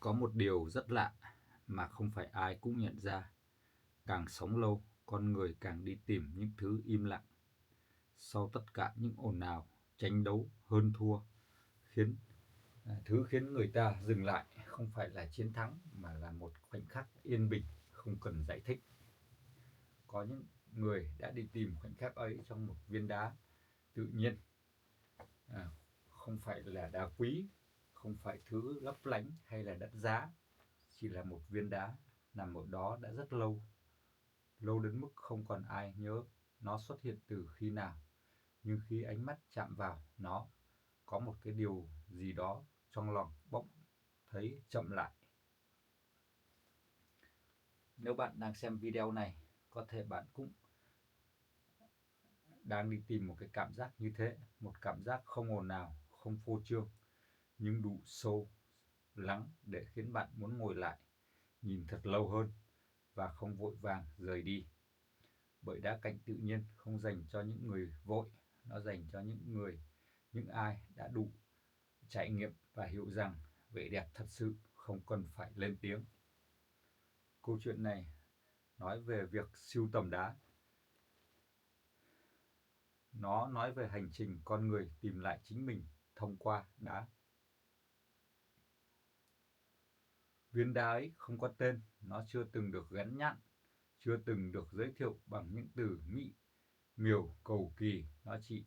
Có một điều rất lạ mà không phải ai cũng nhận ra, càng sống lâu, con người càng đi tìm những thứ im lặng. Sau tất cả những ồn ào, tranh đấu, hơn thua, khiến thứ khiến người ta dừng lại không phải là chiến thắng mà là một khoảnh khắc yên bình, không cần giải thích. Có những người đã đi tìm khoảnh khắc ấy trong một viên đá tự nhiên, à, không phải là đá quý, không phải thứ lấp lánh hay là đắt giá, chỉ là một viên đá nằm ở đó đã rất lâu, lâu đến mức không còn ai nhớ nó xuất hiện từ khi nào. Nhưng khi ánh mắt chạm vào nó, có một cái điều gì đó trong lòng bỗng thấy chậm lại. Nếu bạn đang xem video này, có thể bạn cũng đang đi tìm một cái cảm giác như thế, một cảm giác không ồn ào, không phô trương, nhưng đủ sâu lắng để khiến bạn muốn ngồi lại, nhìn thật lâu hơn và không vội vàng rời đi. Bởi đá cạnh tự nhiên không dành cho những người vội, nó dành cho những ai đã đủ trải nghiệm và hiểu rằng vẻ đẹp thật sự không cần phải lên tiếng. Câu chuyện này nói về việc sưu tầm đá. Nó nói về hành trình con người tìm lại chính mình thông qua đá. Viên đá ấy không có tên, nó chưa từng được gắn nhãn, chưa từng được giới thiệu bằng những từ mỹ miều cầu kỳ. Nó chỉ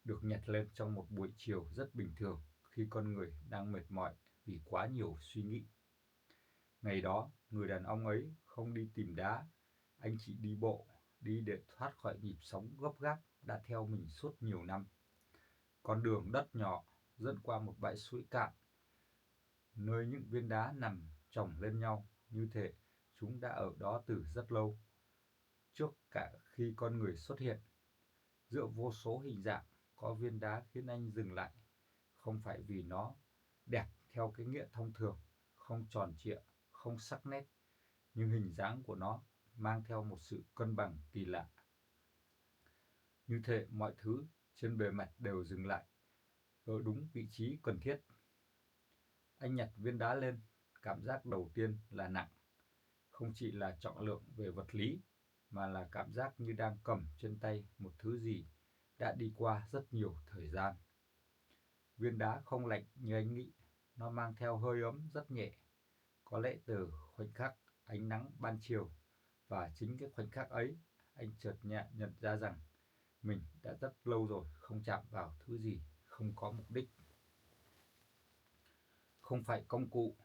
được nhặt lên trong một buổi chiều rất bình thường khi con người đang mệt mỏi vì quá nhiều suy nghĩ. Ngày đó, người đàn ông ấy không đi tìm đá, anh chỉ đi bộ, đi để thoát khỏi nhịp sống gấp gáp đã theo mình suốt nhiều năm. Con đường đất nhỏ dẫn qua một bãi suối cạn, nơi những viên đá nằm chồng lên nhau, như thể chúng đã ở đó từ rất lâu, trước cả khi con người xuất hiện. Giữa vô số hình dạng, có viên đá khiến anh dừng lại, không phải vì nó đẹp theo cái nghĩa thông thường, không tròn trịa, không sắc nét, nhưng hình dáng của nó mang theo một sự cân bằng kỳ lạ. Như thể mọi thứ trên bề mặt đều dừng lại ở đúng vị trí cần thiết. Anh nhặt viên đá lên, cảm giác đầu tiên là nặng, không chỉ là trọng lượng về vật lý, mà là cảm giác như đang cầm trên tay một thứ gì đã đi qua rất nhiều thời gian. Viên đá không lạnh như anh nghĩ, nó mang theo hơi ấm rất nhẹ, có lẽ từ khoảnh khắc ánh nắng ban chiều. Và chính cái khoảnh khắc ấy, anh chợt nhận ra rằng mình đã rất lâu rồi không chạm vào thứ gì không có mục đích. Không phải công cụ,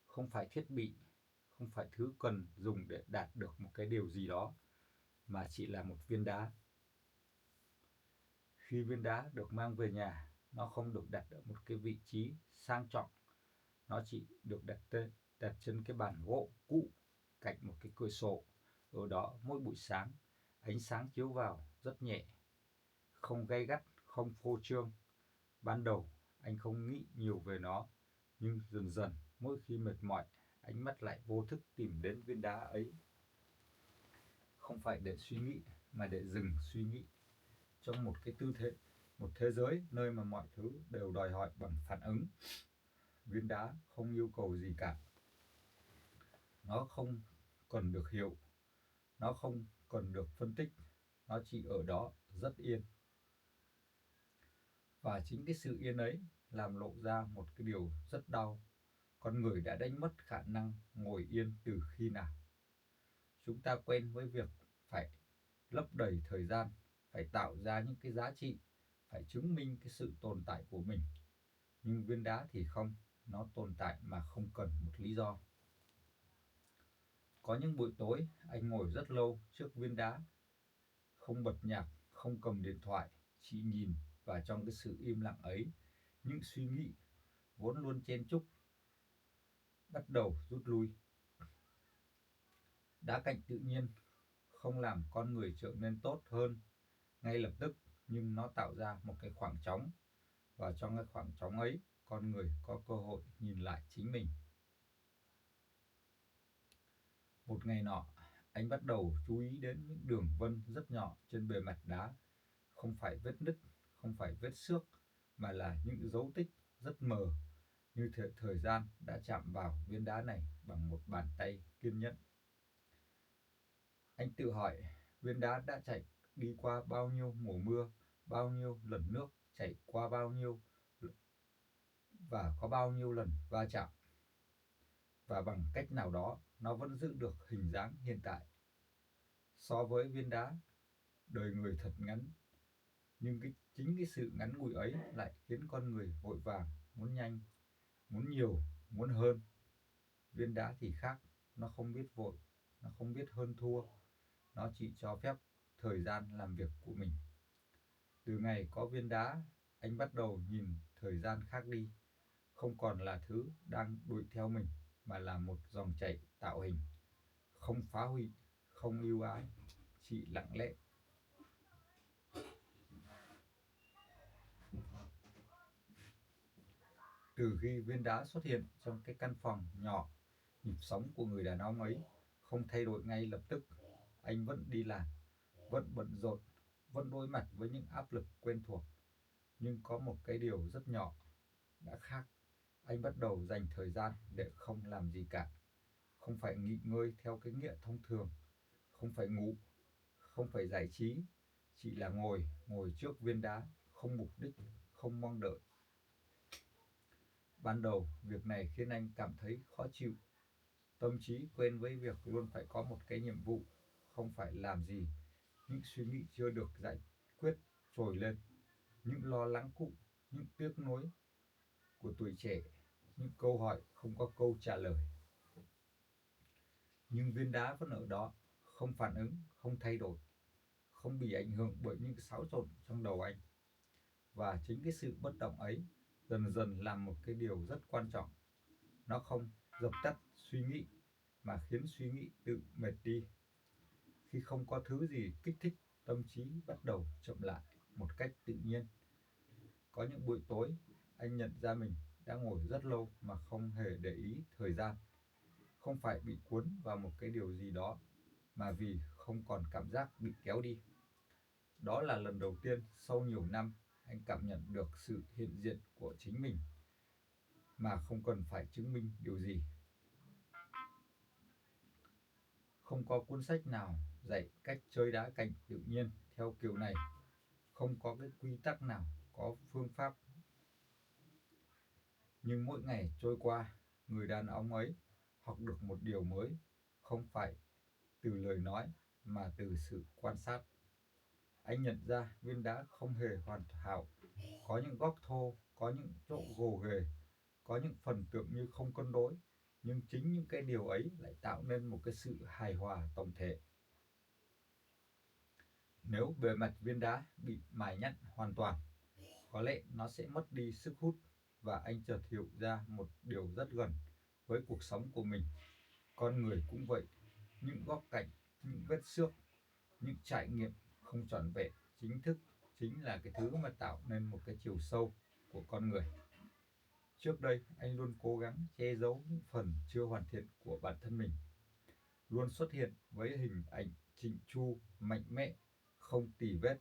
không phải thiết bị, không phải thứ cần dùng để đạt được một cái điều gì đó, mà chỉ là một viên đá. Khi viên đá được mang về nhà, nó không được đặt ở một cái vị trí sang trọng, nó chỉ được đặt trên cái bàn gỗ cũ cạnh một cái cửa sổ. Ở đó mỗi buổi sáng, ánh sáng chiếu vào rất nhẹ, không gay gắt, không phô trương. Ban đầu anh không nghĩ nhiều về nó, nhưng dần dần mỗi khi mệt mỏi, ánh mắt lại vô thức tìm đến viên đá ấy. Không phải để suy nghĩ, mà để dừng suy nghĩ. Trong một cái tư thế, một thế giới nơi mà mọi thứ đều đòi hỏi bằng phản ứng, viên đá không yêu cầu gì cả. Nó không cần được hiểu, nó không cần được phân tích, nó chỉ ở đó rất yên. Và chính cái sự yên ấy làm lộ ra một cái điều rất đau. Con người đã đánh mất khả năng ngồi yên từ khi nào? Chúng ta quen với việc phải lấp đầy thời gian, phải tạo ra những cái giá trị, phải chứng minh cái sự tồn tại của mình. Nhưng viên đá thì không, nó tồn tại mà không cần một lý do. Có những buổi tối, anh ngồi rất lâu trước viên đá, không bật nhạc, không cầm điện thoại, chỉ nhìn. Và trong cái sự im lặng ấy, những suy nghĩ vốn luôn chen chúc bắt đầu rút lui. Đá cạnh tự nhiên không làm con người trở nên tốt hơn ngay lập tức, nhưng nó tạo ra một cái khoảng trống, và trong cái khoảng trống ấy, con người có cơ hội nhìn lại chính mình. Một ngày nọ, anh bắt đầu chú ý đến những đường vân rất nhỏ trên bề mặt đá, không phải vết nứt, không phải vết xước, mà là những dấu tích rất mờ, như thời gian đã chạm vào viên đá này bằng một bàn tay kiên nhẫn. Anh tự hỏi, viên đá đã chạy đi qua bao nhiêu mùa mưa, bao nhiêu lần nước chảy qua bao nhiêu và có bao nhiêu lần va chạm, và bằng cách nào đó nó vẫn giữ được hình dáng hiện tại. So với viên đá, đời người thật ngắn, nhưng chính cái sự ngắn ngủi ấy lại khiến con người vội vàng, muốn nhanh, muốn nhiều, muốn hơn. Viên đá thì khác, nó không biết vội, nó không biết hơn thua, nó chỉ cho phép thời gian làm việc của mình. Từ ngày có viên đá, anh bắt đầu nhìn thời gian khác đi, không còn là thứ đang đuổi theo mình, mà là một dòng chảy tạo hình, không phá hủy, không ưu ái, chỉ lặng lẽ. Từ khi viên đá xuất hiện trong cái căn phòng nhỏ, nhịp sống của người đàn ông ấy không thay đổi ngay lập tức. Anh vẫn đi làm, vẫn bận rộn, vẫn đối mặt với những áp lực quen thuộc. Nhưng có một cái điều rất nhỏ đã khác. Anh bắt đầu dành thời gian để không làm gì cả. Không phải nghỉ ngơi theo cái nghĩa thông thường, không phải ngủ, không phải giải trí, chỉ là ngồi trước viên đá, không mục đích, không mong đợi. Ban đầu, việc này khiến anh cảm thấy khó chịu. Tâm trí quen với việc luôn phải có một cái nhiệm vụ, không phải làm gì. Những suy nghĩ chưa được giải quyết trồi lên, những lo lắng cũ, những tiếc nuối của tuổi trẻ, những câu hỏi không có câu trả lời. Nhưng viên đá vẫn ở đó, không phản ứng, không thay đổi, không bị ảnh hưởng bởi những xáo trộn trong đầu anh. Và chính cái sự bất động ấy dần dần làm một cái điều rất quan trọng. Nó không dập tắt suy nghĩ, mà khiến suy nghĩ tự mệt đi. Khi không có thứ gì kích thích, tâm trí bắt đầu chậm lại một cách tự nhiên. Có những buổi tối, anh nhận ra mình đã ngồi rất lâu mà không hề để ý thời gian. Không phải bị cuốn vào một cái điều gì đó, mà vì không còn cảm giác bị kéo đi. Đó là lần đầu tiên sau nhiều năm anh cảm nhận được sự hiện diện của chính mình mà không cần phải chứng minh điều gì. Không có cuốn sách nào dạy cách chơi đá cạnh tự nhiên theo kiểu này. Không có cái quy tắc nào có phương pháp. Nhưng mỗi ngày trôi qua, người đàn ông ấy học được một điều mới, không phải từ lời nói mà từ sự quan sát. Anh nhận ra viên đá không hề hoàn hảo, có những góc thô, có những chỗ gồ ghề, có những phần tưởng như không cân đối, nhưng chính những cái điều ấy lại tạo nên một cái sự hài hòa tổng thể. Nếu bề mặt viên đá bị mài nhẵn hoàn toàn, có lẽ nó sẽ mất đi sức hút. Và anh chợt hiểu ra một điều rất gần với cuộc sống của mình. Con người cũng vậy, những góc cạnh, những vết xước, những trải nghiệm không trọn vẹn chính thức chính là cái thứ mà tạo nên một cái chiều sâu của con người. Trước đây, anh luôn cố gắng che giấu những phần chưa hoàn thiện của bản thân mình, luôn xuất hiện với hình ảnh chỉnh chu, mạnh mẽ, không tì vết.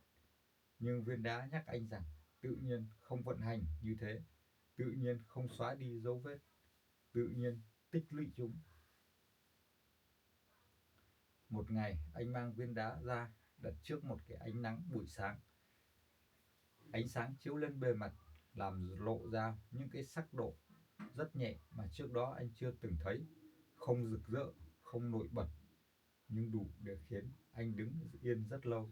Nhưng viên đá nhắc anh rằng tự nhiên không vận hành như thế, tự nhiên không xóa đi dấu vết, tự nhiên tích lũy chúng. Một ngày, anh mang viên đá ra, đặt trước một cái ánh nắng buổi sáng. Ánh sáng chiếu lên bề mặt, làm lộ ra những cái sắc độ rất nhẹ mà trước đó anh chưa từng thấy. Không rực rỡ, không nổi bật, nhưng đủ để khiến anh đứng yên rất lâu.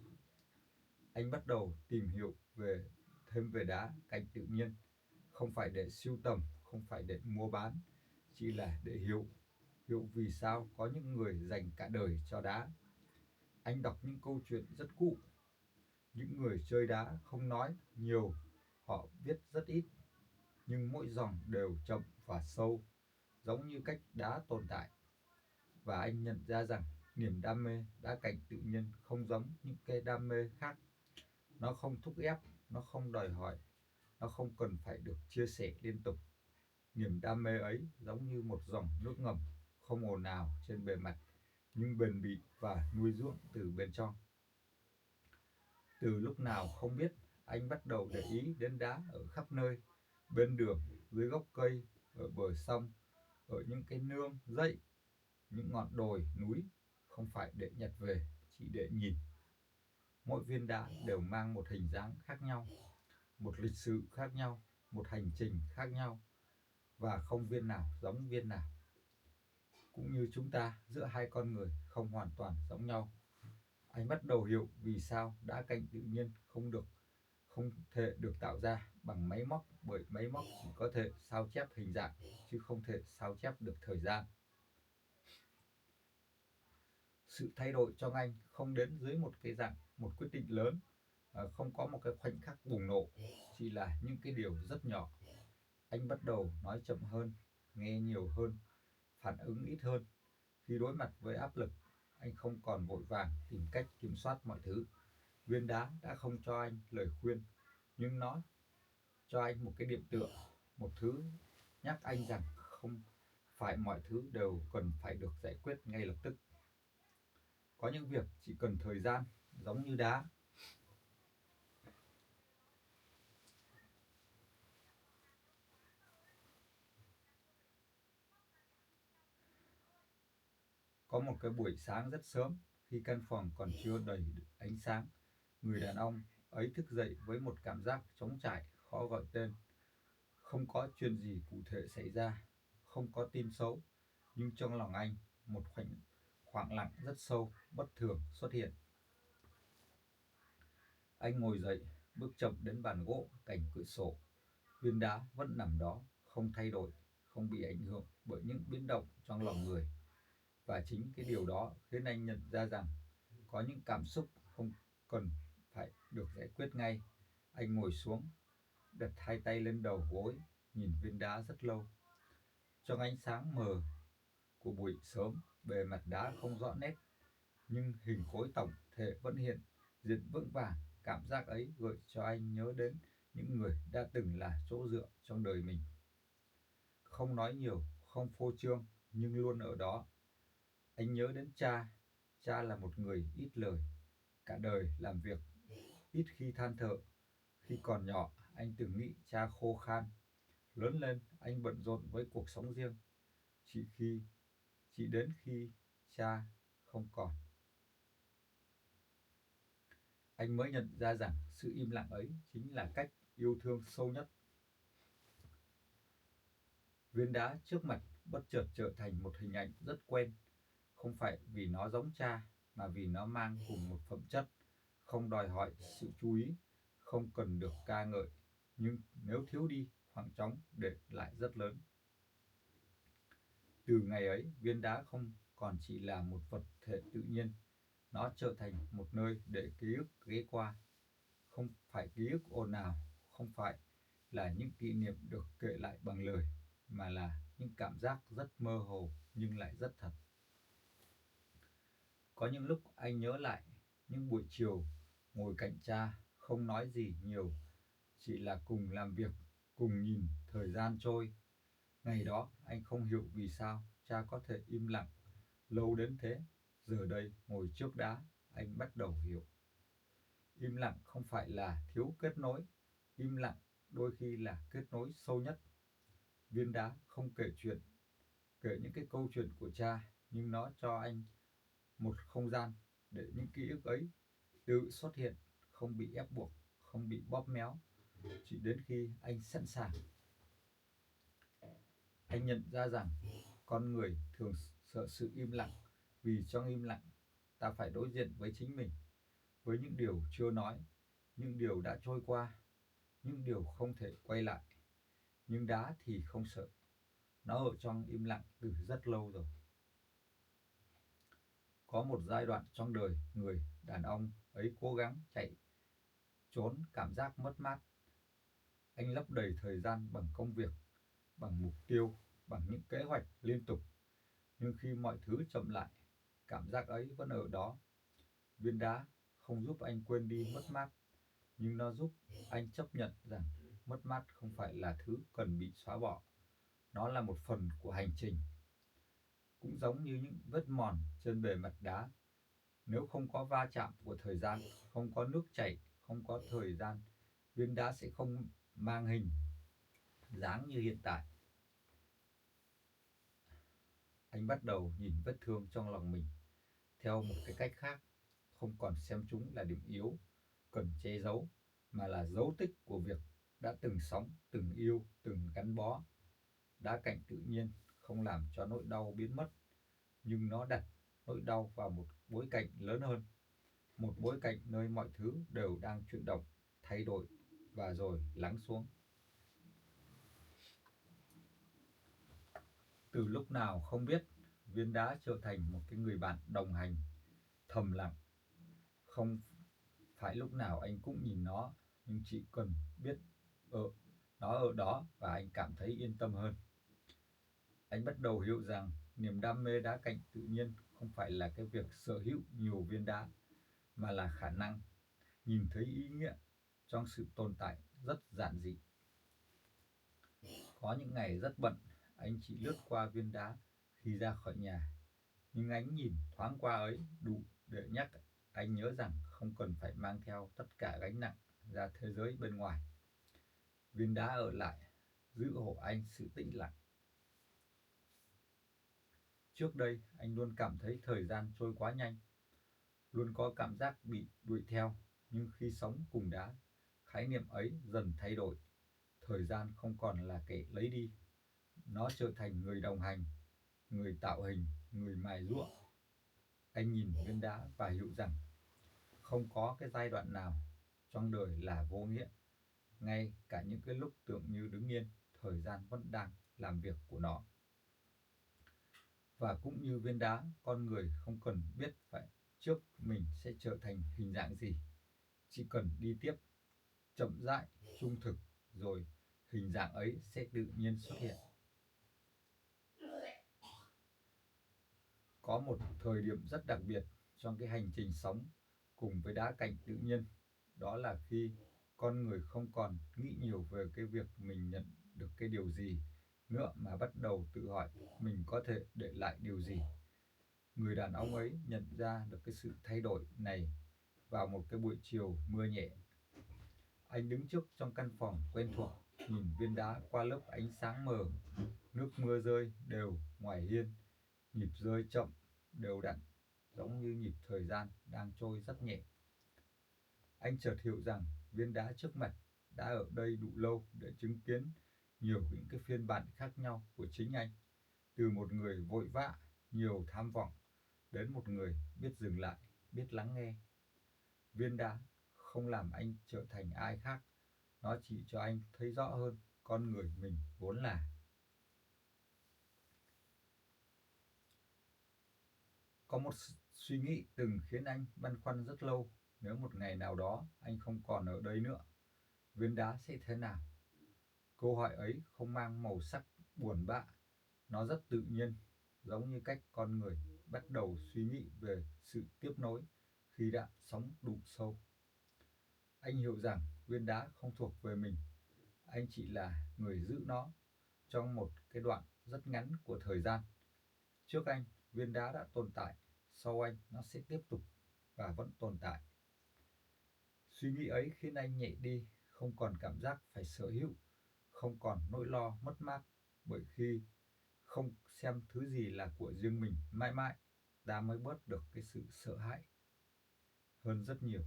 Anh bắt đầu tìm hiểu thêm về đá cạnh tự nhiên, không phải để sưu tầm, không phải để mua bán, chỉ là để hiểu vì sao có những người dành cả đời cho đá. Anh đọc những câu chuyện rất cũ, những người chơi đá không nói nhiều, họ viết rất ít, nhưng mỗi dòng đều chậm và sâu, giống như cách đá tồn tại. Và anh nhận ra rằng niềm đam mê đá cạnh tự nhiên không giống những cái đam mê khác. Nó không thúc ép, nó không đòi hỏi, nó không cần phải được chia sẻ liên tục. Niềm đam mê ấy giống như một dòng nước ngầm, không ồn ào trên bề mặt, nhưng bền bỉ và nuôi dưỡng từ bên trong. Từ lúc nào không biết, anh bắt đầu để ý đến đá ở khắp nơi, bên đường, dưới gốc cây, ở bờ sông, ở những cái nương dãy, những ngọn đồi núi, không phải để nhặt về, chỉ để nhìn. Mỗi viên đá đều mang một hình dáng khác nhau, một lịch sử khác nhau, một hành trình khác nhau, và không viên nào giống viên nào. Cũng như chúng ta, giữa hai con người không hoàn toàn giống nhau. Anh bắt đầu hiểu vì sao đá cạnh tự nhiên không thể được tạo ra bằng máy móc, bởi máy móc chỉ có thể sao chép hình dạng chứ không thể sao chép được thời gian. Sự thay đổi trong anh không đến dưới một quyết định lớn, không có một cái khoảnh khắc bùng nổ, chỉ là những cái điều rất nhỏ. Anh bắt đầu nói chậm hơn, nghe nhiều hơn, phản ứng ít hơn. Khi đối mặt với áp lực, anh không còn vội vàng tìm cách kiểm soát mọi thứ. Viên đá đã không cho anh lời khuyên, nhưng nó cho anh một cái điểm tựa, một thứ nhắc anh rằng không phải mọi thứ đều cần phải được giải quyết ngay lập tức. Có những việc chỉ cần thời gian, giống như đá. Có một cái buổi sáng rất sớm, khi căn phòng còn chưa đầy ánh sáng, người đàn ông ấy thức dậy với một cảm giác trống trải, khó gọi tên. Không có chuyện gì cụ thể xảy ra, không có tin xấu, nhưng trong lòng anh, một khoảng lặng rất sâu, bất thường xuất hiện. Anh ngồi dậy, bước chậm đến bàn gỗ cạnh cửa sổ. Viên đá vẫn nằm đó, không thay đổi, không bị ảnh hưởng bởi những biến động trong lòng người. Và chính cái điều đó khiến anh nhận ra rằng có những cảm xúc không cần phải được giải quyết ngay. Anh ngồi xuống, đặt hai tay lên đầu gối, nhìn viên đá rất lâu. Trong ánh sáng mờ của buổi sớm, bề mặt đá không rõ nét, nhưng hình khối tổng thể vẫn hiện diện vững vàng. Cảm giác ấy gợi cho anh nhớ đến những người đã từng là chỗ dựa trong đời mình. Không nói nhiều, không phô trương, nhưng luôn ở đó. Anh nhớ đến cha. Cha là một người ít lời, cả đời làm việc, ít khi than thở. Khi còn nhỏ, anh từng nghĩ cha khô khan. Lớn lên, anh bận rộn với cuộc sống riêng. Chỉ khi chỉ đến khi cha không còn, anh mới nhận ra rằng sự im lặng ấy chính là cách yêu thương sâu nhất. Viên đá trước mặt bất chợt trở thành một hình ảnh rất quen, không phải vì nó giống cha, mà vì nó mang cùng một phẩm chất, không đòi hỏi sự chú ý, không cần được ca ngợi, nhưng nếu thiếu đi, khoảng trống để lại rất lớn. Từ ngày ấy, viên đá không còn chỉ là một vật thể tự nhiên, nó trở thành một nơi để ký ức ghé qua. Không phải ký ức ồn ào, không phải là những kỷ niệm được kể lại bằng lời, mà là những cảm giác rất mơ hồ nhưng lại rất thật. Có những lúc anh nhớ lại những buổi chiều ngồi cạnh cha, không nói gì nhiều, chỉ là cùng làm việc, cùng nhìn thời gian trôi. Ngày đó anh không hiểu vì sao cha có thể im lặng lâu đến thế. Giờ đây ngồi trước đá, anh bắt đầu hiểu. Im lặng không phải là thiếu kết nối, im lặng đôi khi là kết nối sâu nhất. Viên đá không kể những cái câu chuyện của cha, nhưng nó cho anh một không gian để những ký ức ấy tự xuất hiện, không bị ép buộc, không bị bóp méo. Chỉ đến khi anh sẵn sàng, anh nhận ra rằng con người thường sợ sự im lặng, vì trong im lặng ta phải đối diện với chính mình, với những điều chưa nói, những điều đã trôi qua, những điều không thể quay lại. Nhưng đá thì không sợ, nó ở trong im lặng từ rất lâu rồi. Có một giai đoạn trong đời người đàn ông ấy cố gắng chạy trốn cảm giác mất mát. Anh lấp đầy thời gian bằng công việc, bằng mục tiêu, bằng những kế hoạch liên tục. Nhưng khi mọi thứ chậm lại, cảm giác ấy vẫn ở đó. Viên đá không giúp anh quên đi mất mát, nhưng nó giúp anh chấp nhận rằng mất mát không phải là thứ cần bị xóa bỏ. Nó là một phần của hành trình. Cũng giống như những vết mòn trên bề mặt đá. Nếu không có va chạm của thời gian, không có nước chảy, không có thời gian, viên đá sẽ không mang hình dáng như hiện tại. Anh bắt đầu nhìn vết thương trong lòng mình theo một cái cách khác, không còn xem chúng là điểm yếu cần che giấu, mà là dấu tích của việc đã từng sống, từng yêu, từng gắn bó. Đá cạnh tự nhiên không làm cho nỗi đau biến mất, nhưng nó đặt nỗi đau vào một bối cảnh lớn hơn, một bối cảnh nơi mọi thứ đều đang chuyển động, thay đổi và rồi lắng xuống. Từ lúc nào không biết, viên đá trở thành một cái người bạn đồng hành thầm lặng. Không phải lúc nào anh cũng nhìn nó, nhưng chỉ cần biết ở nó ở đó và anh cảm thấy yên tâm hơn. Anh bắt đầu hiểu rằng niềm đam mê đá cạnh tự nhiên không phải là cái việc sở hữu nhiều viên đá, mà là khả năng nhìn thấy ý nghĩa trong sự tồn tại rất giản dị. Có những ngày rất bận, anh chỉ lướt qua viên đá khi ra khỏi nhà, nhưng ánh nhìn thoáng qua ấy đủ để nhắc anh nhớ rằng không cần phải mang theo tất cả gánh nặng ra thế giới bên ngoài. Viên đá ở lại, giữ hộ anh sự tĩnh lặng. Trước đây, anh luôn cảm thấy thời gian trôi quá nhanh, luôn có cảm giác bị đuổi theo, nhưng khi sống cùng đá, khái niệm ấy dần thay đổi. Thời gian không còn là kẻ lấy đi, nó trở thành người đồng hành, người tạo hình, người mài giũa. Anh nhìn viên đá và hiểu rằng không có cái giai đoạn nào trong đời là vô nghĩa. Ngay cả những cái lúc tưởng như đứng yên, thời gian vẫn đang làm việc của nó. Và cũng như viên đá, con người không cần biết phải trước mình sẽ trở thành hình dạng gì. Chỉ cần đi tiếp, chậm rãi, trung thực, rồi hình dạng ấy sẽ tự nhiên xuất hiện. Có một thời điểm rất đặc biệt trong cái hành trình sống cùng với đá cạnh tự nhiên, đó là khi con người không còn nghĩ nhiều về cái việc mình nhận được cái điều gì nữa, mà bắt đầu tự hỏi mình có thể để lại điều gì. Người đàn ông ấy nhận ra được cái sự thay đổi này vào một cái buổi chiều mưa nhẹ. Anh đứng trước trong căn phòng quen thuộc, nhìn viên đá qua lớp ánh sáng mờ, nước mưa rơi đều ngoài hiên, nhịp rơi chậm, đều đặn, giống như nhịp thời gian đang trôi rất nhẹ. Anh chợt hiểu rằng viên đá trước mặt đã ở đây đủ lâu để chứng kiến nhiều những cái phiên bản khác nhau của chính anh, từ một người vội vã, nhiều tham vọng, đến một người biết dừng lại, biết lắng nghe. Viên đá không làm anh trở thành ai khác, nó chỉ cho anh thấy rõ hơn con người mình vốn là. Có một suy nghĩ từng khiến anh băn khoăn rất lâu: nếu một ngày nào đó anh không còn ở đây nữa, viên đá sẽ thế nào? Câu hỏi ấy không mang màu sắc buồn bã, nó rất tự nhiên, giống như cách con người bắt đầu suy nghĩ về sự tiếp nối khi đã sống đủ sâu. Anh hiểu rằng viên đá không thuộc về mình, anh chỉ là người giữ nó trong một cái đoạn rất ngắn của thời gian. Trước anh, viên đá đã tồn tại, sau anh nó sẽ tiếp tục và vẫn tồn tại. Suy nghĩ ấy khiến anh nhẹ đi, không còn cảm giác phải sở hữu, không còn nỗi lo mất mát, bởi khi không xem thứ gì là của riêng mình mãi mãi, ta mới bớt được cái sự sợ hãi hơn rất nhiều.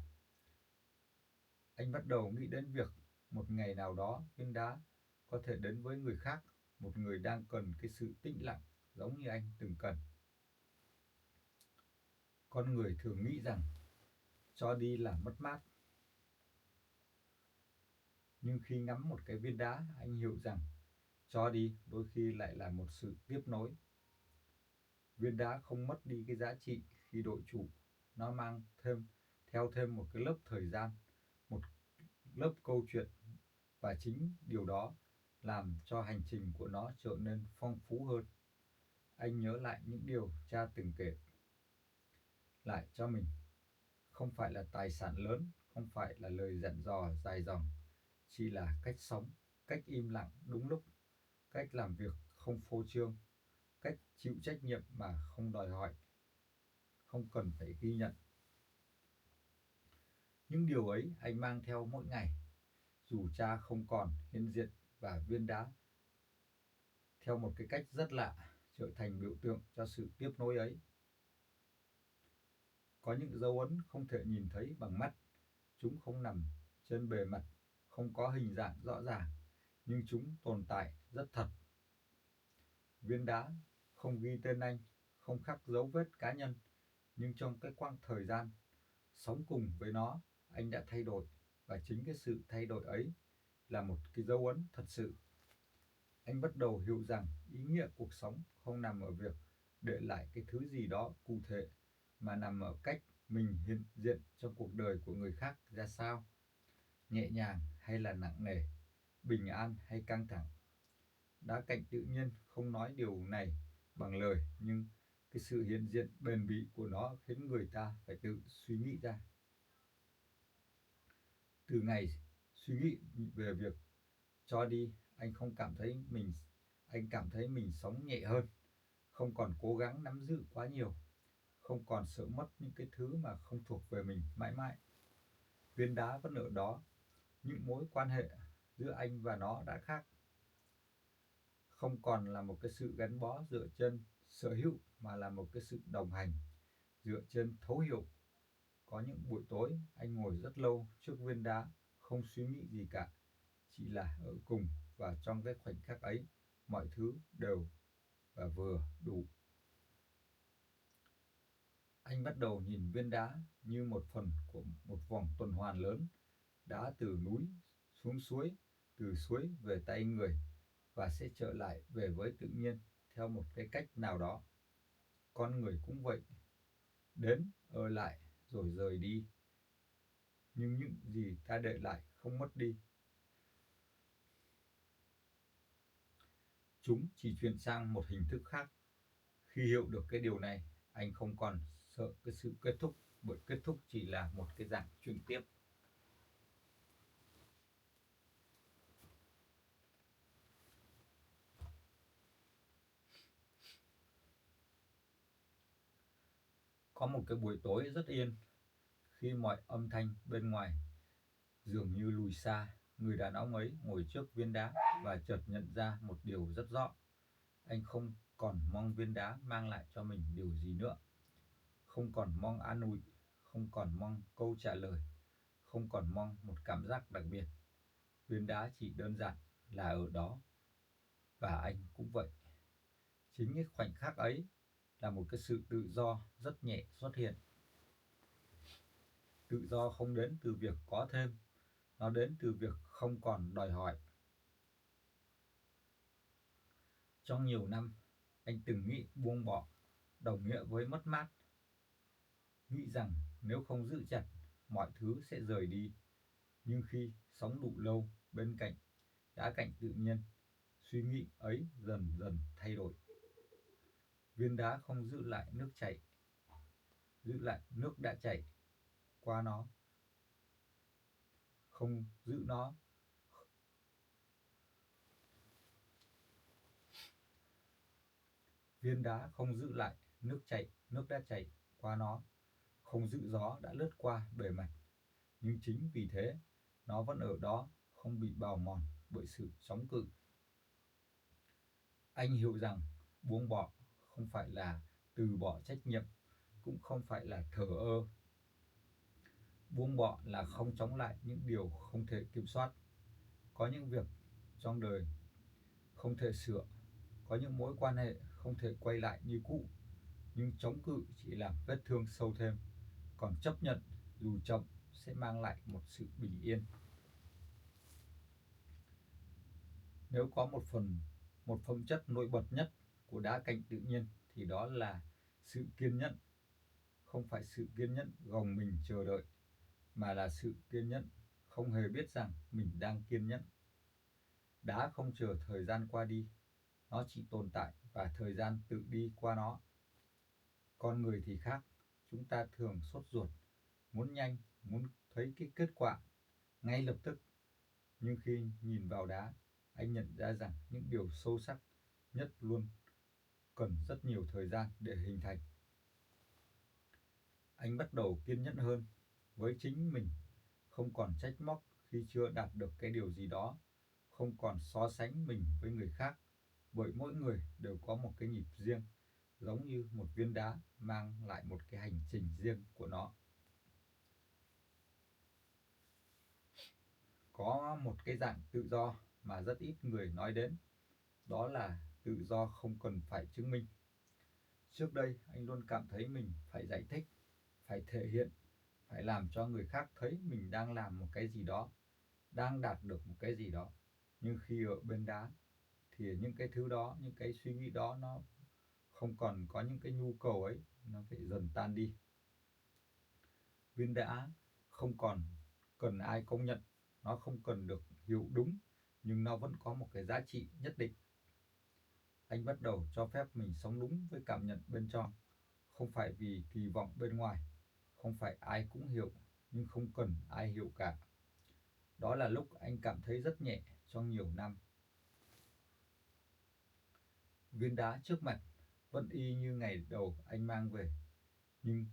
Anh bắt đầu nghĩ đến việc một ngày nào đó viên đá có thể đến với người khác, một người đang cần cái sự tĩnh lặng giống như anh từng cần. Con người thường nghĩ rằng cho đi là mất mát, nhưng khi ngắm một cái viên đá, anh hiểu rằng cho đi đôi khi lại là một sự tiếp nối. Viên đá không mất đi cái giá trị khi đổi chủ, nó mang theo thêm một cái lớp thời gian, một lớp câu chuyện, và chính điều đó làm cho hành trình của nó trở nên phong phú hơn. Anh nhớ lại những điều cha từng kể lại cho mình. Không phải là tài sản lớn, không phải là lời dặn dò dài dòng, chỉ là cách sống, cách im lặng đúng lúc, cách làm việc không phô trương, cách chịu trách nhiệm mà không đòi hỏi, không cần phải ghi nhận. Những điều ấy anh mang theo mỗi ngày, dù cha không còn hiện diện, và viên đá theo một cái cách rất lạ trở thành biểu tượng cho sự tiếp nối ấy. Có những dấu ấn không thể nhìn thấy bằng mắt, chúng không nằm trên bề mặt, không có hình dạng rõ ràng, nhưng chúng tồn tại rất thật. Viên đá không ghi tên anh, không khắc dấu vết cá nhân, nhưng trong cái quãng thời gian sống cùng với nó, anh đã thay đổi, và chính cái sự thay đổi ấy là một cái dấu ấn thật sự. Anh bắt đầu hiểu rằng ý nghĩa cuộc sống không nằm ở việc để lại cái thứ gì đó cụ thể, mà nằm ở cách mình hiện diện trong cuộc đời của người khác ra sao, nhẹ nhàng hay là nặng nề, bình an hay căng thẳng. Đá cạnh tự nhiên không nói điều này bằng lời, nhưng cái sự hiện diện bền bỉ của nó khiến người ta phải tự suy nghĩ ra. Từ ngày suy nghĩ về việc cho đi, anh cảm thấy mình sống nhẹ hơn, không còn cố gắng nắm giữ quá nhiều, không còn sợ mất những cái thứ mà không thuộc về mình mãi mãi. Viên đá vẫn ở đó, những mối quan hệ giữa anh và nó đã khác, không còn là một cái sự gắn bó dựa trên sở hữu, mà là một cái sự đồng hành dựa trên thấu hiểu. Có những buổi tối anh ngồi rất lâu trước viên đá, không suy nghĩ gì cả, chỉ là ở cùng, và trong cái khoảnh khắc ấy mọi thứ đều và vừa đủ. Anh bắt đầu nhìn viên đá như một phần của một vòng tuần hoàn lớn, đá từ núi xuống suối, từ suối về tay người, và sẽ trở lại về với tự nhiên theo một cái cách nào đó. Con người cũng vậy, đến, ở lại, rồi rời đi. Nhưng những gì ta để lại không mất đi. Chúng chỉ chuyển sang một hình thức khác. Khi hiểu được cái điều này, anh không còn sợ cái sự kết thúc, bởi kết thúc chỉ là một cái dạng chuyển tiếp. Có một cái buổi tối rất yên, khi mọi âm thanh bên ngoài dường như lùi xa, người đàn ông ấy ngồi trước viên đá và chợt nhận ra một điều rất rõ. Anh không còn mong viên đá mang lại cho mình điều gì nữa. Không còn mong an ủi, không còn mong câu trả lời, không còn mong một cảm giác đặc biệt. Viên đá chỉ đơn giản là ở đó, và anh cũng vậy. Chính cái khoảnh khắc ấy là một cái sự tự do rất nhẹ xuất hiện. Tự do không đến từ việc có thêm, nó đến từ việc không còn đòi hỏi. Trong nhiều năm, anh từng nghĩ buông bỏ đồng nghĩa với mất mát, nghĩ rằng nếu không giữ chặt, mọi thứ sẽ rời đi. Nhưng khi sống đủ lâu bên cạnh đá cạnh tự nhiên, suy nghĩ ấy dần dần thay đổi. Viên đá không giữ lại nước đã chảy qua nó, không giữ nó. Viên đá không giữ lại nước đã chảy qua nó, không giữ gió đã lướt qua bề mặt. Nhưng chính vì thế, nó vẫn ở đó, không bị bào mòn bởi sự chống cự. Anh hiểu rằng buông bỏ không phải là từ bỏ trách nhiệm, cũng không phải là thờ ơ. Buông bỏ là không chống lại những điều không thể kiểm soát. Có những việc trong đời không thể sửa, có những mối quan hệ không thể quay lại như cũ, nhưng chống cự chỉ làm vết thương sâu thêm. Còn chấp nhận dù chậm sẽ mang lại một sự bình yên. Nếu có một phẩm chất nổi bật nhất của đá cạnh tự nhiên thì đó là sự kiên nhẫn. Không phải sự kiên nhẫn gồng mình chờ đợi, mà là sự kiên nhẫn không hề biết rằng mình đang kiên nhẫn. Đá không chờ thời gian qua đi, nó chỉ tồn tại và thời gian tự đi qua nó. Con người thì khác, chúng ta thường sốt ruột, muốn nhanh, muốn thấy cái kết quả ngay lập tức. Nhưng khi nhìn vào đá, anh nhận ra rằng những điều sâu sắc nhất luôn cần rất nhiều thời gian để hình thành. Anh bắt đầu kiên nhẫn hơn với chính mình, không còn trách móc khi chưa đạt được cái điều gì đó, không còn so sánh mình với người khác, bởi mỗi người đều có một cái nhịp riêng, giống như một viên đá mang lại một cái hành trình riêng của nó. Có một cái dạng tự do mà rất ít người nói đến, đó là tự do không cần phải chứng minh. Trước đây anh luôn cảm thấy mình phải giải thích, phải thể hiện, phải làm cho người khác thấy mình đang làm một cái gì đó, đang đạt được một cái gì đó. Nhưng khi ở bên đá thì những cái thứ đó, những cái suy nghĩ đó nó không còn có những cái nhu cầu ấy, nó phải dần tan đi. Viên đá không còn cần ai công nhận, nó không cần được hiểu đúng, nhưng nó vẫn có một cái giá trị nhất định. Anh bắt đầu cho phép mình sống đúng với cảm nhận bên trong, không phải vì kỳ vọng bên ngoài, không phải ai cũng hiểu, nhưng không cần ai hiểu cả. Đó là lúc anh cảm thấy rất nhẹ trong nhiều năm. Viên đá trước mặt vẫn y như ngày đầu anh mang về, nhưng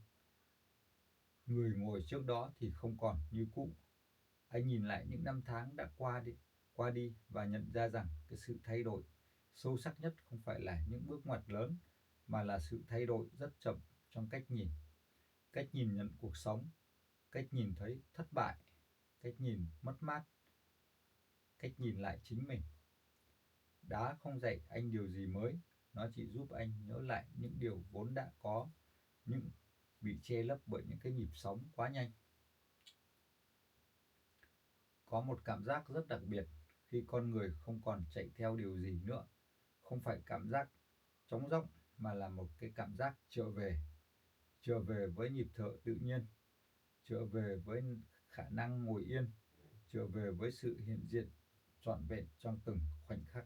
người ngồi trước đó thì không còn như cũ. Anh nhìn lại những năm tháng đã qua đi và nhận ra rằng cái sự thay đổi sâu sắc nhất không phải là những bước ngoặt lớn, mà là sự thay đổi rất chậm trong cách nhìn nhận cuộc sống, cách nhìn thấy thất bại, cách nhìn mất mát, cách nhìn lại chính mình. Đá không dạy anh điều gì mới, nó chỉ giúp anh nhớ lại những điều vốn đã có, nhưng bị che lấp bởi những cái nhịp sống quá nhanh. Có một cảm giác rất đặc biệt khi con người không còn chạy theo điều gì nữa, không phải cảm giác trống rỗng mà là một cái cảm giác trở về với nhịp thở tự nhiên, trở về với khả năng ngồi yên, trở về với sự hiện diện trọn vẹn trong từng khoảnh khắc.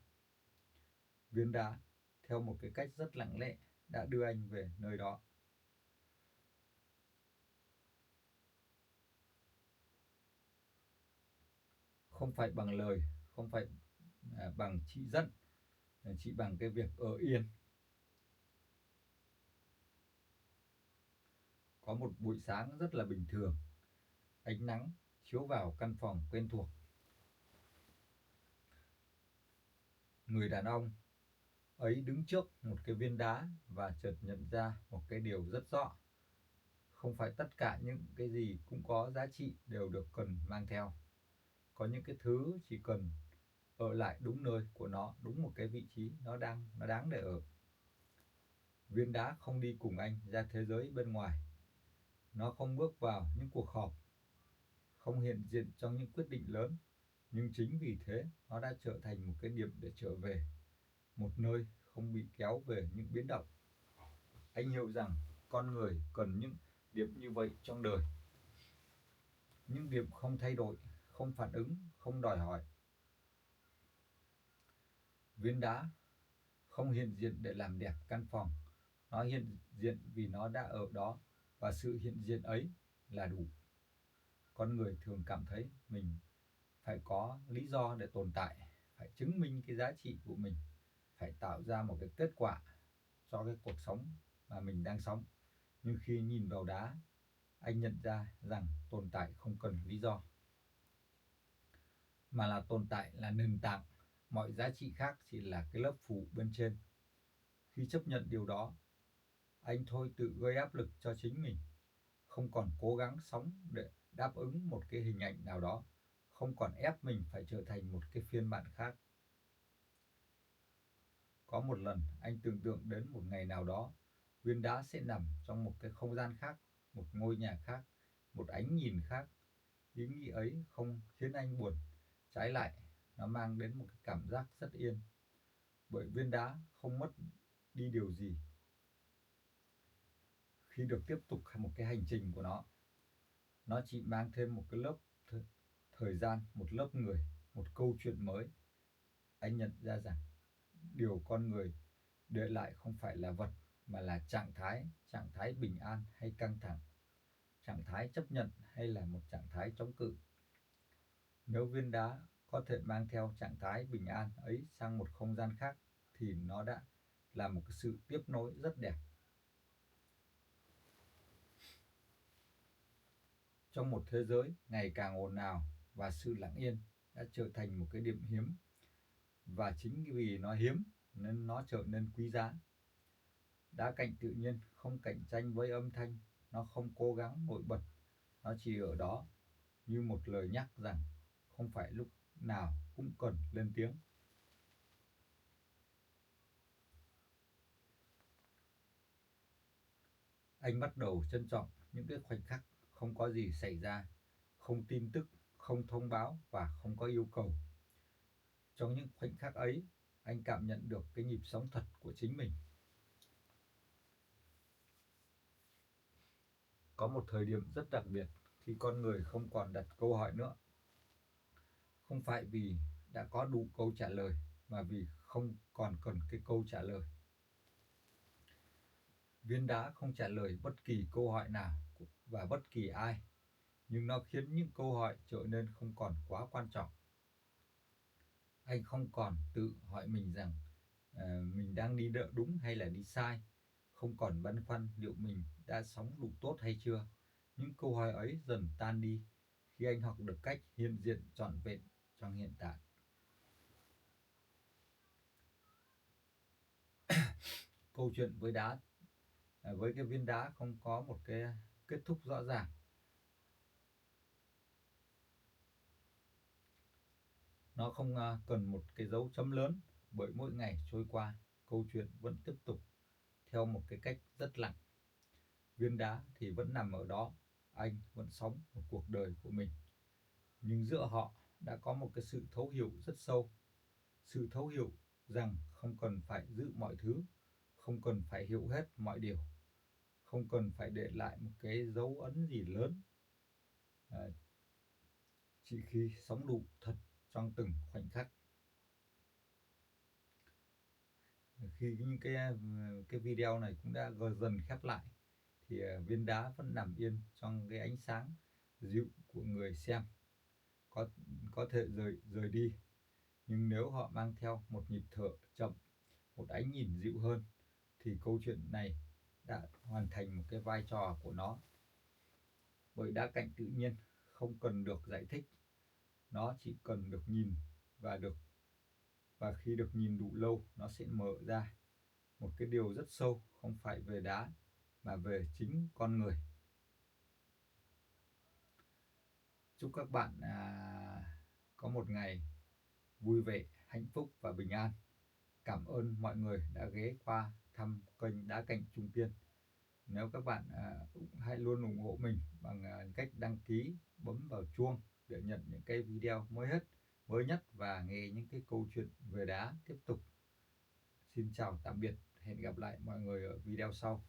Viên đá, theo một cái cách rất lặng lẽ, đã đưa anh về nơi đó. Không phải bằng lời, không phải bằng chỉ dẫn, chỉ bằng cái việc ở yên. Có một buổi sáng rất là bình thường, ánh nắng chiếu vào căn phòng quen thuộc. Người đàn ông ấy đứng trước một cái viên đá và chợt nhận ra một cái điều rất rõ. Không phải tất cả những cái gì cũng có giá trị đều được cần mang theo. Có những cái thứ chỉ cần ở lại đúng nơi của nó, đúng một cái vị trí nó đáng để ở. Viên đá không đi cùng anh ra thế giới bên ngoài. Nó không bước vào những cuộc họp, không hiện diện trong những quyết định lớn, nhưng chính vì thế nó đã trở thành một cái điểm để trở về, một nơi không bị kéo về những biến động. Anh hiểu rằng con người cần những điểm như vậy trong đời, những điểm không thay đổi, không phản ứng, không đòi hỏi. Viên đá không hiện diện để làm đẹp căn phòng, nó hiện diện vì nó đã ở đó, và sự hiện diện ấy là đủ. Con người thường cảm thấy mình phải có lý do để tồn tại, phải chứng minh cái giá trị của mình, phải tạo ra một cái kết quả cho cái cuộc sống mà mình đang sống. Nhưng khi nhìn vào đá, anh nhận ra rằng tồn tại không cần lý do, mà là tồn tại là nền tảng, mọi giá trị khác chỉ là cái lớp phủ bên trên. Khi chấp nhận điều đó, anh thôi tự gây áp lực cho chính mình, không còn cố gắng sống để đáp ứng một cái hình ảnh nào đó, không còn ép mình phải trở thành một cái phiên bản khác. Có một lần anh tưởng tượng đến một ngày nào đó, viên đá sẽ nằm trong một cái không gian khác, một ngôi nhà khác, một ánh nhìn khác. Ý nghĩ ấy không khiến anh buồn, trái lại, nó mang đến một cái cảm giác rất yên, bởi viên đá không mất đi điều gì khi được tiếp tục một cái hành trình của nó. Nó chỉ mang thêm một cái lớp thời gian, một lớp người, một câu chuyện mới. Anh nhận ra rằng điều con người để lại không phải là vật, mà là trạng thái bình an hay căng thẳng, trạng thái chấp nhận hay là một trạng thái chống cự. Nếu viên đá có thể mang theo trạng thái bình an ấy sang một không gian khác, thì nó đã là một cái sự tiếp nối rất đẹp. Trong một thế giới ngày càng ồn ào và sự lặng yên đã trở thành một cái điểm hiếm, và chính vì nó hiếm nên nó trở nên quý giá. Đá cạnh tự nhiên không cạnh tranh với âm thanh, nó không cố gắng nổi bật, nó chỉ ở đó như một lời nhắc rằng không phải lúc nào cũng cần lên tiếng. Anh bắt đầu trân trọng những cái khoảnh khắc không có gì xảy ra, không tin tức, không thông báo và không có yêu cầu. Trong những khoảnh khắc ấy, anh cảm nhận được cái nhịp sống thật của chính mình. Có một thời điểm rất đặc biệt khi con người không còn đặt câu hỏi nữa. Không phải vì đã có đủ câu trả lời, mà vì không còn cần cái câu trả lời. Viên đá không trả lời bất kỳ câu hỏi nào và bất kỳ ai, nhưng nó khiến những câu hỏi trở nên không còn quá quan trọng. Anh không còn tự hỏi mình rằng mình đang đi đúng hay là đi sai, không còn băn khoăn liệu mình đã sống đủ tốt hay chưa. Những câu hỏi ấy dần tan đi khi anh học được cách hiện diện trọn vẹn trong hiện tại. Câu chuyện với đá, với cái viên đá không có một cái kết thúc rõ ràng. Nó không cần một cái dấu chấm lớn, bởi mỗi ngày trôi qua, câu chuyện vẫn tiếp tục theo một cái cách rất lặng. Viên đá thì vẫn nằm ở đó, anh vẫn sống một cuộc đời của mình. Nhưng giữa họ đã có một cái sự thấu hiểu rất sâu. Sự thấu hiểu rằng không cần phải giữ mọi thứ, không cần phải hiểu hết mọi điều, không cần phải để lại một cái dấu ấn gì lớn. À, chỉ khi sống đủ thật trong từng khoảnh khắc. Khi những cái video này cũng đã dần khép lại, thì viên đá vẫn nằm yên trong cái ánh sáng dịu của người xem. có có thể rời đi, nhưng nếu họ mang theo một nhịp thở chậm, một ánh nhìn dịu hơn, thì câu chuyện này đã hoàn thành một cái vai trò của nó. Bởi đá cạnh tự nhiên không cần được giải thích, nó chỉ cần được nhìn, và khi được nhìn đủ lâu, nó sẽ mở ra một cái điều rất sâu, không phải về đá mà về chính con người. Chúc các bạn có một ngày vui vẻ, hạnh phúc và bình an. Cảm ơn mọi người đã ghé qua thăm kênh Đá Cạnh Trung Kiên. Nếu các bạn hãy luôn ủng hộ mình bằng cách đăng ký, bấm vào chuông để nhận những cái video mới nhất và nghe những cái câu chuyện về đá tiếp tục. Xin chào tạm biệt, hẹn gặp lại mọi người ở video sau.